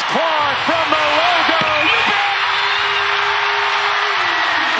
Clark from the logo.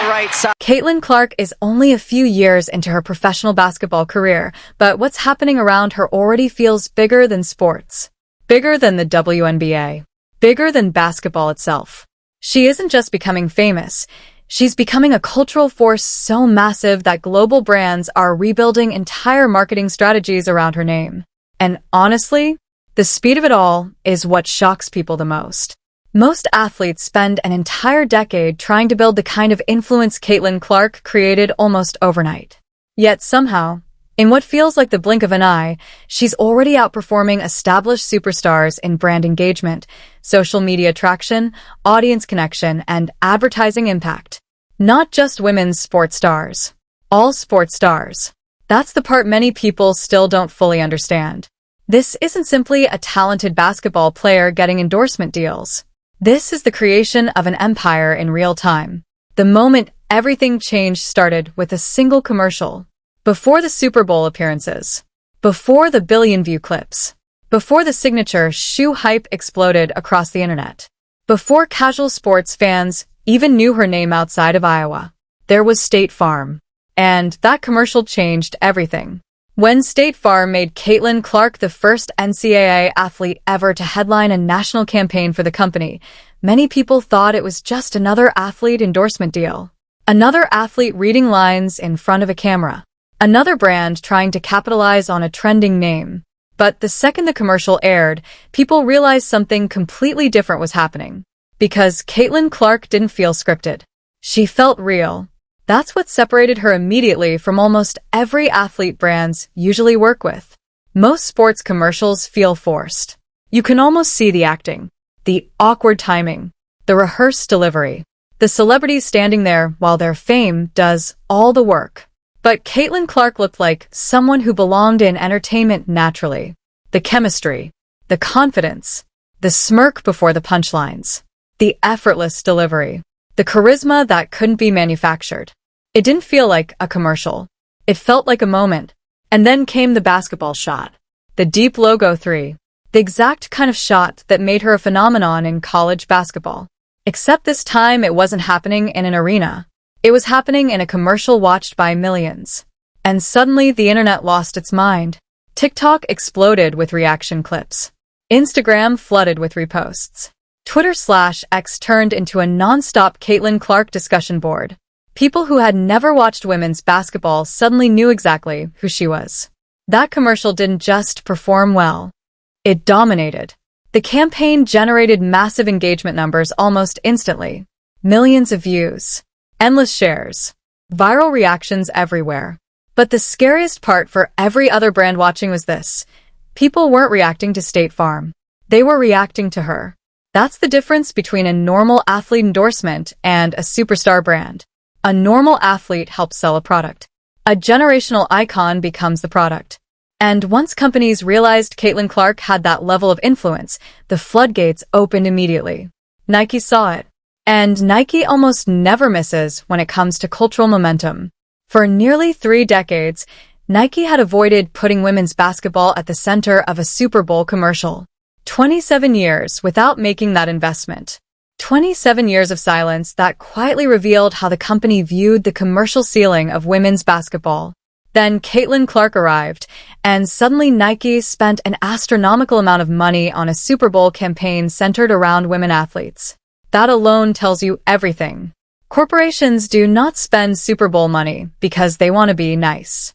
Right side. Caitlin Clark is only a few years into her professional basketball career, but what's happening around her already feels bigger than sports. Bigger than the WNBA. Bigger than basketball itself. She isn't just becoming famous. She's becoming a cultural force so massive that global brands are rebuilding entire marketing strategies around her name. And honestly, the speed of it all is what shocks people the most. Most athletes spend an entire decade trying to build the kind of influence Caitlin Clark created almost overnight. Yet somehow, in what feels like the blink of an eye, she's already outperforming established superstars in brand engagement, social media traction, audience connection, and advertising impact. Not just women's sports stars. All sports stars. That's the part many people still don't fully understand. This isn't simply a talented basketball player getting endorsement deals. This is the creation of an empire in real time. The moment everything changed started with a single commercial. Before the Super Bowl appearances. Before the billion-view clips. Before the signature shoe hype exploded across the internet. Before casual sports fans even knew her name outside of Iowa. There was State Farm. And that commercial changed everything. When State Farm made Caitlin Clark the first NCAA athlete ever to headline a national campaign for the company, many people thought it was just another athlete endorsement deal. Another athlete reading lines in front of a camera. Another brand trying to capitalize on a trending name. But the second the commercial aired, people realized something completely different was happening. Because Caitlin Clark didn't feel scripted. She felt real. That's what separated her immediately from almost every athlete brands usually work with. Most sports commercials feel forced. You can almost see the acting, the awkward timing, the rehearsed delivery, the celebrities standing there while their fame does all the work. But Caitlin Clark looked like someone who belonged in entertainment naturally. The chemistry, the confidence, the smirk before the punchlines, the effortless delivery, the charisma that couldn't be manufactured. It didn't feel like a commercial. It felt like a moment. And then came the basketball shot. The deep logo 3. The exact kind of shot that made her a phenomenon in college basketball. Except this time it wasn't happening in an arena. It was happening in a commercial watched by millions. And suddenly the internet lost its mind. TikTok exploded with reaction clips. Instagram flooded with reposts. Twitter/X turned into a non-stop Caitlin Clark discussion board. People who had never watched women's basketball suddenly knew exactly who she was. That commercial didn't just perform well. It dominated. The campaign generated massive engagement numbers almost instantly. Millions of views. Endless shares. Viral reactions everywhere. But the scariest part for every other brand watching was this. People weren't reacting to State Farm. They were reacting to her. That's the difference between a normal athlete endorsement and a superstar brand. A normal athlete helps sell a product. A generational icon becomes the product. And once companies realized Caitlin Clark had that level of influence, the floodgates opened immediately. Nike saw it. And Nike almost never misses when it comes to cultural momentum. For nearly 3 decades, Nike had avoided putting women's basketball at the center of a Super Bowl commercial. 27 years without making that investment. 27 years of silence that quietly revealed how the company viewed the commercial ceiling of women's basketball. Then Caitlin Clark arrived, and suddenly Nike spent an astronomical amount of money on a Super Bowl campaign centered around women athletes. That alone tells you everything. Corporations do not spend Super Bowl money because they want to be nice.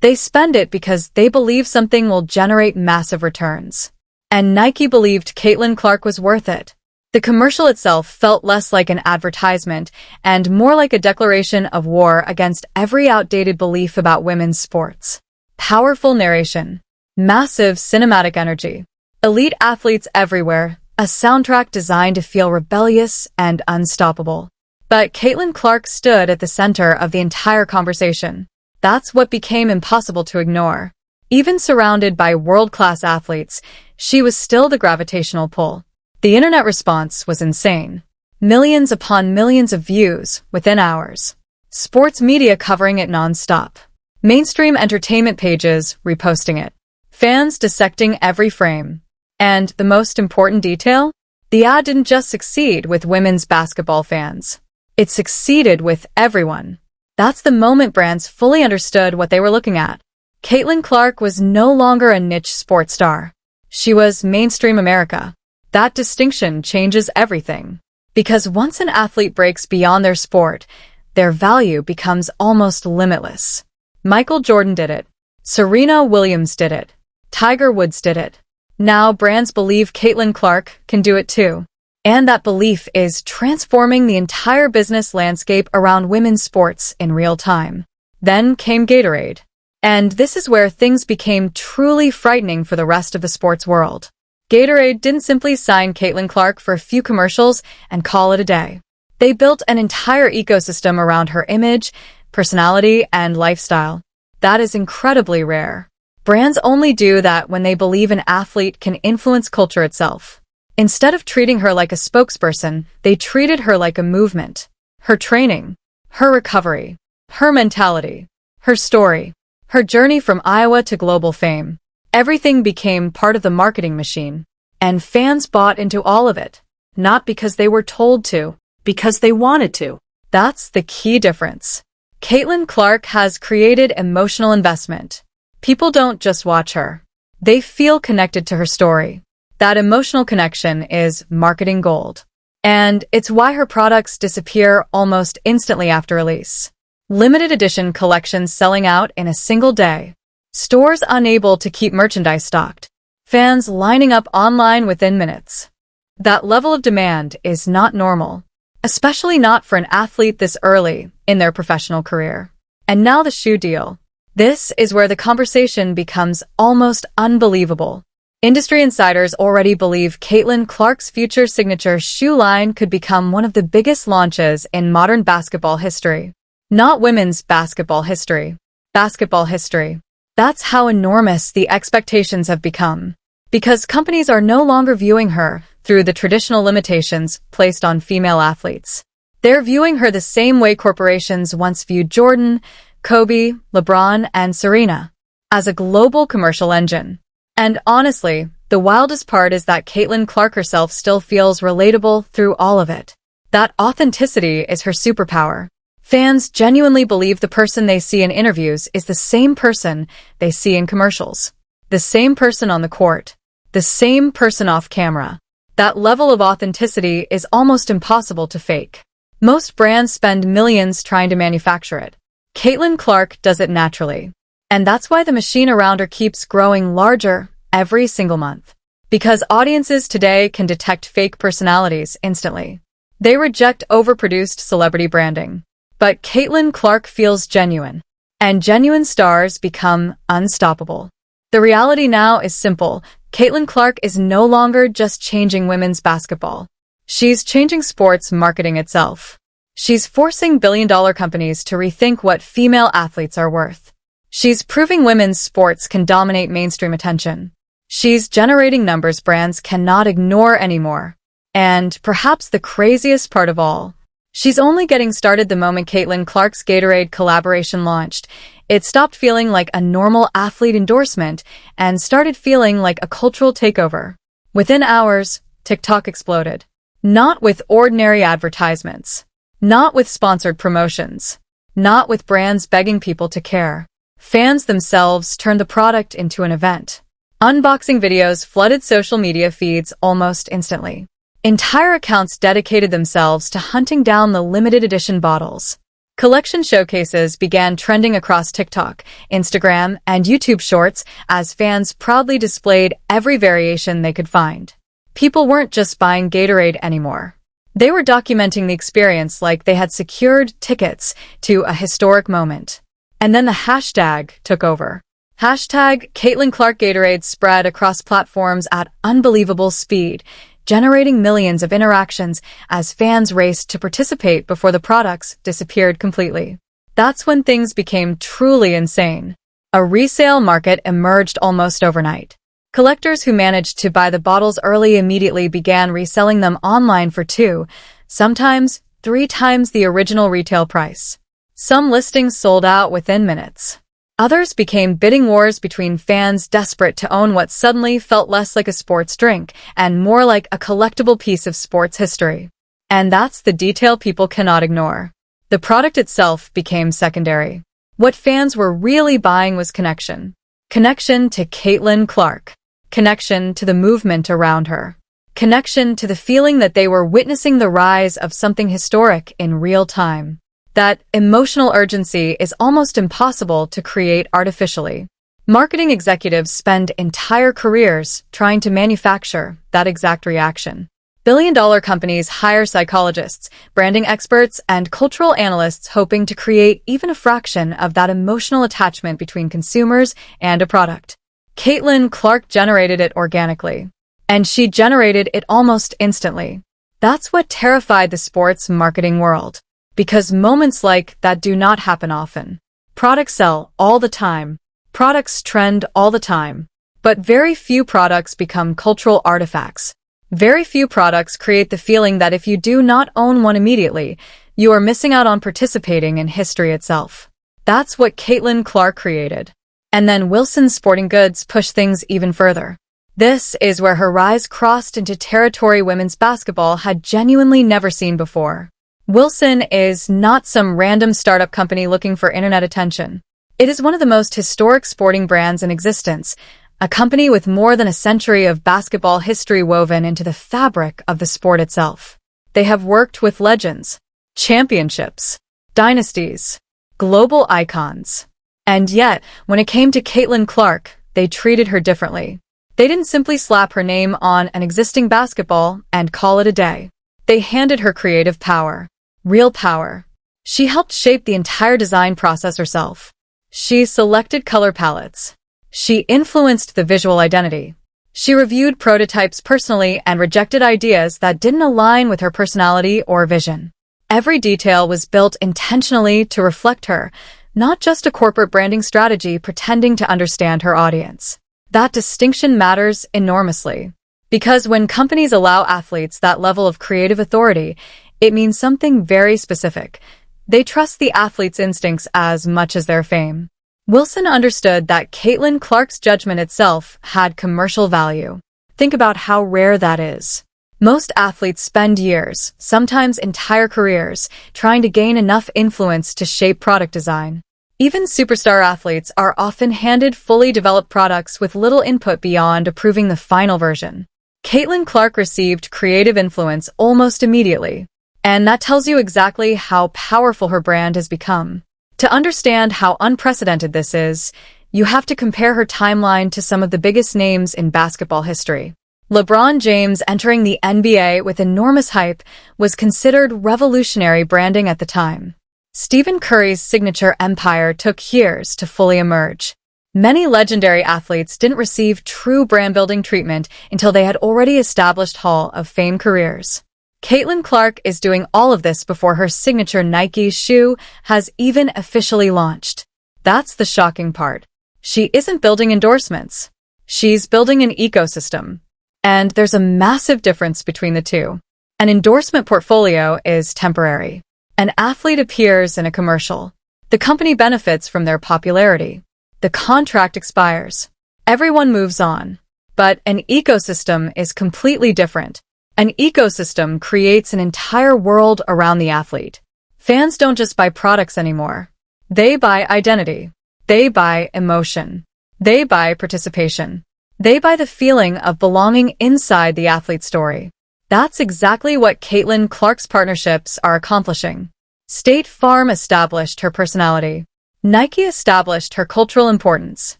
They spend it because they believe something will generate massive returns. And Nike believed Caitlin Clark was worth it. The commercial itself felt less like an advertisement and more like a declaration of war against every outdated belief about women's sports. Powerful narration. Massive cinematic energy. Elite athletes everywhere. A soundtrack designed to feel rebellious and unstoppable. But Caitlin Clark stood at the center of the entire conversation. That's what became impossible to ignore. Even surrounded by world-class athletes, she was still the gravitational pull. The internet response was insane. Millions upon millions of views within hours. Sports media covering it non-stop. Mainstream entertainment pages reposting it. Fans dissecting every frame. And the most important detail? The ad didn't just succeed with women's basketball fans. It succeeded with everyone. That's the moment brands fully understood what they were looking at. Caitlin Clark was no longer a niche sports star. She was mainstream America. That distinction changes everything. Because once an athlete breaks beyond their sport, their value becomes almost limitless. Michael Jordan did it. Serena Williams did it. Tiger Woods did it. Now brands believe Caitlin Clark can do it too. And that belief is transforming the entire business landscape around women's sports in real time. Then came Gatorade. And this is where things became truly frightening for the rest of the sports world. Gatorade didn't simply sign Caitlin Clark for a few commercials and call it a day. They built an entire ecosystem around her image, personality, and lifestyle. That is incredibly rare. Brands only do that when they believe an athlete can influence culture itself. Instead of treating her like a spokesperson, they treated her like a movement. Her training, her recovery, her mentality, her story, her journey from Iowa to global fame. Everything became part of the marketing machine. And fans bought into all of it. Not because they were told to, because they wanted to. That's the key difference. Caitlin Clark has created emotional investment. People don't just watch her. They feel connected to her story. That emotional connection is marketing gold. And it's why her products disappear almost instantly after release. Limited edition collections selling out in a single day. Stores unable to keep merchandise stocked. Fans lining up online within minutes. That level of demand is not normal, especially not for an athlete this early in their professional career. And now the shoe deal. This is where the conversation becomes almost unbelievable. Industry insiders already believe Caitlin Clark's future signature shoe line could become one of the biggest launches in modern basketball history. Not women's basketball history. Basketball history. That's how enormous the expectations have become. Because companies are no longer viewing her through the traditional limitations placed on female athletes. They're viewing her the same way corporations once viewed Jordan, Kobe, LeBron, and Serena, as a global commercial engine. And honestly, the wildest part is that Caitlin Clark herself still feels relatable through all of it. That authenticity is her superpower. Fans genuinely believe the person they see in interviews is the same person they see in commercials. The same person on the court. The same person off camera. That level of authenticity is almost impossible to fake. Most brands spend millions trying to manufacture it. Caitlin Clark does it naturally. And that's why the machine around her keeps growing larger every single month. Because audiences today can detect fake personalities instantly. They reject overproduced celebrity branding. But Caitlin Clark feels genuine. And genuine stars become unstoppable. The reality now is simple. Caitlin Clark is no longer just changing women's basketball. She's changing sports marketing itself. She's forcing billion-dollar companies to rethink what female athletes are worth. She's proving women's sports can dominate mainstream attention. She's generating numbers brands cannot ignore anymore. And perhaps the craziest part of all, she's only getting started the moment Caitlin Clark's Gatorade collaboration launched. It stopped feeling like a normal athlete endorsement and started feeling like a cultural takeover. Within hours, TikTok exploded. Not with ordinary advertisements. Not with sponsored promotions. Not with brands begging people to care. Fans themselves turned the product into an event. Unboxing videos flooded social media feeds almost instantly. Entire accounts dedicated themselves to hunting down the limited edition bottles. Collection showcases began trending across TikTok, Instagram, and YouTube Shorts as fans proudly displayed every variation they could find. People weren't just buying Gatorade anymore. They were documenting the experience like they had secured tickets to a historic moment. And then the hashtag took over. Hashtag Caitlin Clark Gatorade spread across platforms at unbelievable speed, generating millions of interactions as fans raced to participate before the products disappeared completely. That's when things became truly insane. A resale market emerged almost overnight. Collectors who managed to buy the bottles early immediately began reselling them online for 2, sometimes 3 times the original retail price. Some listings sold out within minutes. Others became bidding wars between fans desperate to own what suddenly felt less like a sports drink and more like a collectible piece of sports history. And that's the detail people cannot ignore. The product itself became secondary. What fans were really buying was connection. Connection to Caitlin Clark. Connection to the movement around her. Connection to the feeling that they were witnessing the rise of something historic in real time. That emotional urgency is almost impossible to create artificially. Marketing executives spend entire careers trying to manufacture that exact reaction. Billion-dollar companies hire psychologists, branding experts, and cultural analysts hoping to create even a fraction of that emotional attachment between consumers and a product. Caitlin Clark generated it organically. And she generated it almost instantly. That's what terrified the sports marketing world. Because moments like that do not happen often. Products sell all the time. Products trend all the time. But very few products become cultural artifacts. Very few products create the feeling that if you do not own one immediately, you are missing out on participating in history itself. That's what Caitlin Clark created. And then Wilson Sporting Goods pushed things even further. This is where her rise crossed into territory women's basketball had genuinely never seen before. Wilson is not some random startup company looking for internet attention. It is one of the most historic sporting brands in existence, a company with more than a century of basketball history woven into the fabric of the sport itself. They have worked with legends, championships, dynasties, global icons. And yet, when it came to Caitlin Clark, they treated her differently. They didn't simply slap her name on an existing basketball and call it a day. They handed her creative power. Real power. She helped shape the entire design process herself. She selected color palettes. She influenced the visual identity. She reviewed prototypes personally and rejected ideas that didn't align with her personality or vision. Every detail was built intentionally to reflect her, not just a corporate branding strategy pretending to understand her audience. That distinction matters enormously. Because when companies allow athletes that level of creative authority, it means something very specific. They trust the athlete's instincts as much as their fame. Wilson understood that Caitlin Clark's judgment itself had commercial value. Think about how rare that is. Most athletes spend years, sometimes entire careers, trying to gain enough influence to shape product design. Even superstar athletes are often handed fully developed products with little input beyond approving the final version. Caitlin Clark received creative influence almost immediately. And that tells you exactly how powerful her brand has become. To understand how unprecedented this is, you have to compare her timeline to some of the biggest names in basketball history. LeBron James entering the NBA with enormous hype was considered revolutionary branding at the time. Stephen Curry's signature empire took years to fully emerge. Many legendary athletes didn't receive true brand-building treatment until they had already established Hall of Fame careers. Caitlin Clark is doing all of this before her signature Nike shoe has even officially launched. That's the shocking part. She isn't building endorsements. She's building an ecosystem. And there's a massive difference between the two. An endorsement portfolio is temporary. An athlete appears in a commercial. The company benefits from their popularity. The contract expires. Everyone moves on. But an ecosystem is completely different. An ecosystem creates an entire world around the athlete. Fans don't just buy products anymore. They buy identity. They buy emotion. They buy participation. They buy the feeling of belonging inside the athlete's story. That's exactly what Caitlin Clark's partnerships are accomplishing. State Farm established her personality. Nike established her cultural importance.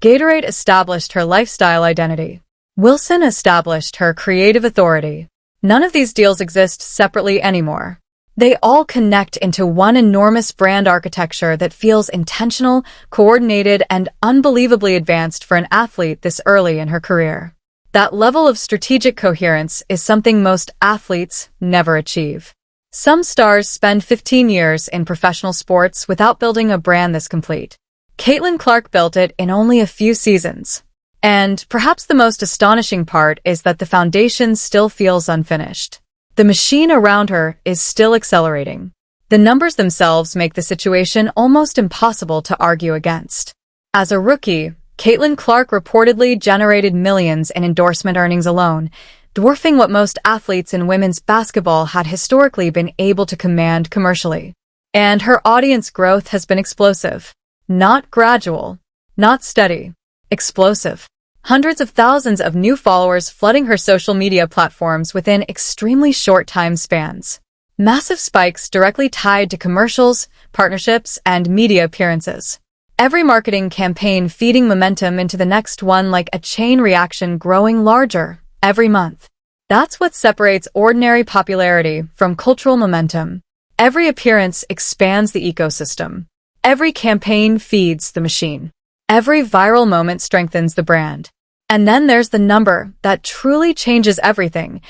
Gatorade established her lifestyle identity. Wilson established her creative authority. None of these deals exist separately anymore. They all connect into one enormous brand architecture that feels intentional, coordinated, and unbelievably advanced for an athlete this early in her career. That level of strategic coherence is something most athletes never achieve. Some stars spend 15 years in professional sports without building a brand this complete. Caitlin Clark built it in only a few seasons. And perhaps the most astonishing part is that the foundation still feels unfinished. The machine around her is still accelerating. The numbers themselves make the situation almost impossible to argue against. As a rookie, Caitlin Clark reportedly generated millions in endorsement earnings alone, dwarfing what most athletes in women's basketball had historically been able to command commercially. And her audience growth has been explosive. Not gradual, not steady, explosive. Hundreds of thousands of new followers flooding her social media platforms within extremely short time spans. Massive spikes directly tied to commercials, partnerships, and media appearances. Every marketing campaign feeding momentum into the next one like a chain reaction growing larger every month. That's what separates ordinary popularity from cultural momentum. Every appearance expands the ecosystem. Every campaign feeds the machine. Every viral moment strengthens the brand. And then there's the number that truly changes everything.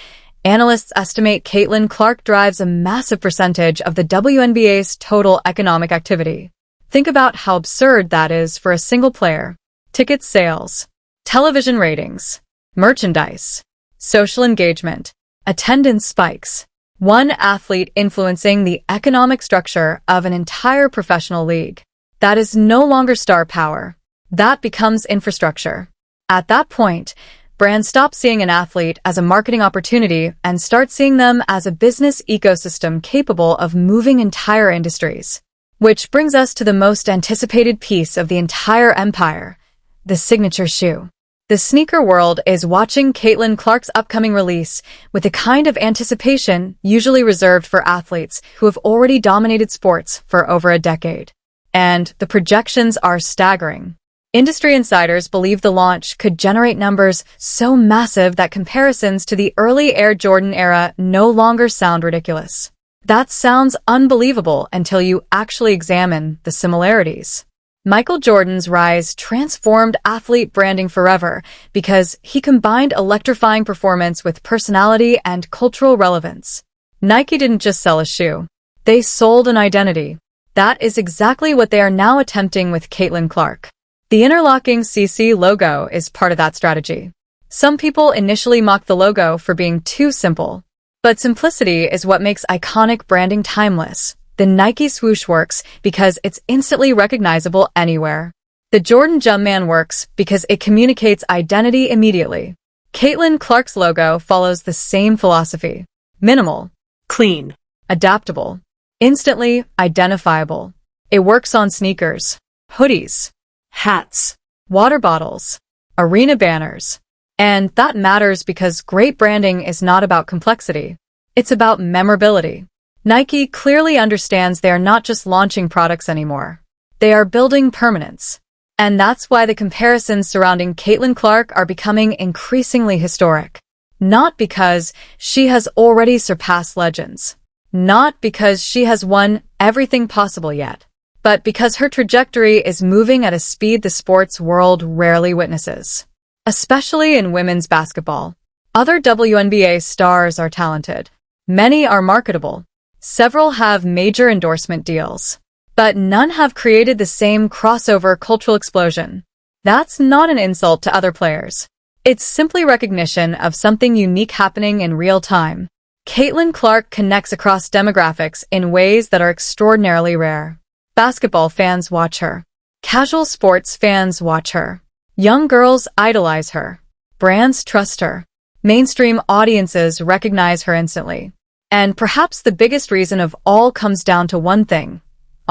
Analysts estimate Caitlin Clark drives a massive percentage of the WNBA's total economic activity. Think about how absurd that is for a single player. Ticket sales, television ratings, merchandise, social engagement, attendance spikes. One athlete influencing the economic structure of an entire professional league. That is no longer star power. That becomes infrastructure. At that point, brands stop seeing an athlete as a marketing opportunity and start seeing them as a business ecosystem capable of moving entire industries. Which brings us to the most anticipated piece of the entire empire, the signature shoe. The sneaker world is watching Caitlin Clark's upcoming release with a kind of anticipation usually reserved for athletes who have already dominated sports for over a decade. And the projections are staggering. Industry insiders believe the launch could generate numbers so massive that comparisons to the early Air Jordan era no longer sound ridiculous. That sounds unbelievable until you actually examine the similarities. Michael Jordan's rise transformed athlete branding forever because he combined electrifying performance with personality and cultural relevance. Nike didn't just sell a shoe. They sold an identity. That is exactly what they are now attempting with Caitlin Clark. The interlocking CC logo is part of that strategy. Some people initially mocked the logo for being too simple. But simplicity is what makes iconic branding timeless. The Nike swoosh works because it's instantly recognizable anywhere. The Jordan Jumpman works because it communicates identity immediately. Caitlin Clark's logo follows the same philosophy. Minimal, Clean. adaptable, instantly identifiable. It works on sneakers, hoodies, Hats. water bottles, arena banners. And that matters because great branding is not about complexity. It's about memorability. Nike clearly understands they are not just launching products anymore. They are building permanence. And that's why the comparisons surrounding Caitlin Clark are becoming increasingly historic. Not because she has already surpassed legends. Not because she has won everything possible yet. But because her trajectory is moving at a speed the sports world rarely witnesses. Especially in women's basketball. Other WNBA stars are talented. Many are marketable. Several have major endorsement deals. But none have created the same crossover cultural explosion. That's not an insult to other players. It's simply recognition of something unique happening in real time. Caitlin Clark connects across demographics in ways that are extraordinarily rare. Basketball fans watch her. Casual sports fans watch her. Young girls idolize her. Brands trust her. Mainstream audiences recognize her instantly. And perhaps the biggest reason of all comes down to one thing: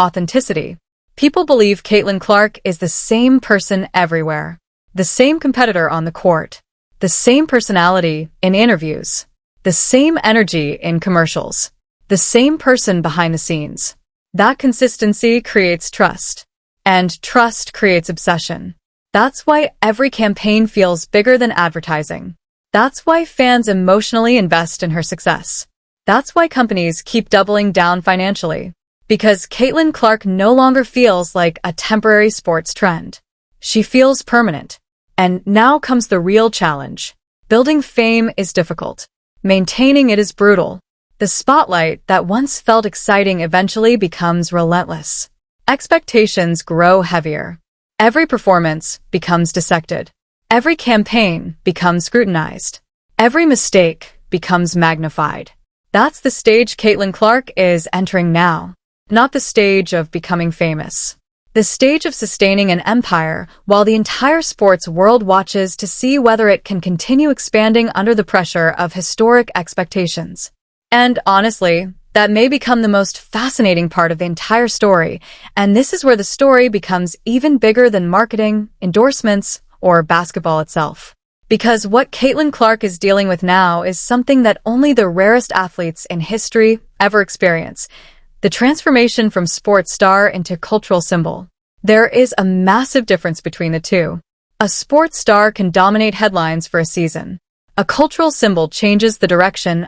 authenticity. People believe Caitlin Clark is the same person everywhere. The same competitor on the court. The same personality in interviews. The same energy in commercials. The same person behind the scenes. That consistency creates trust. And trust creates obsession. That's why every campaign feels bigger than advertising. That's why fans emotionally invest in her success. That's why companies keep doubling down financially. Because Caitlin Clark no longer feels like a temporary sports trend. She feels permanent. And now comes the real challenge. Building fame is difficult. Maintaining it is brutal. The spotlight that once felt exciting eventually becomes relentless. Expectations grow heavier. Every performance becomes dissected. Every campaign becomes scrutinized. Every mistake becomes magnified. That's the stage Caitlin Clark is entering now. Not the stage of becoming famous. the stage of sustaining an empire, while the entire sports world watches to see whether it can continue expanding under the pressure of historic expectations. And honestly, that may become the most fascinating part of the entire story, and this is where the story becomes even bigger than marketing, endorsements, or basketball itself. Because what Caitlin Clark is dealing with now is something that only the rarest athletes in history ever experience: the transformation from sports star into cultural symbol. There is a massive difference between the two. A sports star can dominate headlines for a season. A cultural symbol changes the direction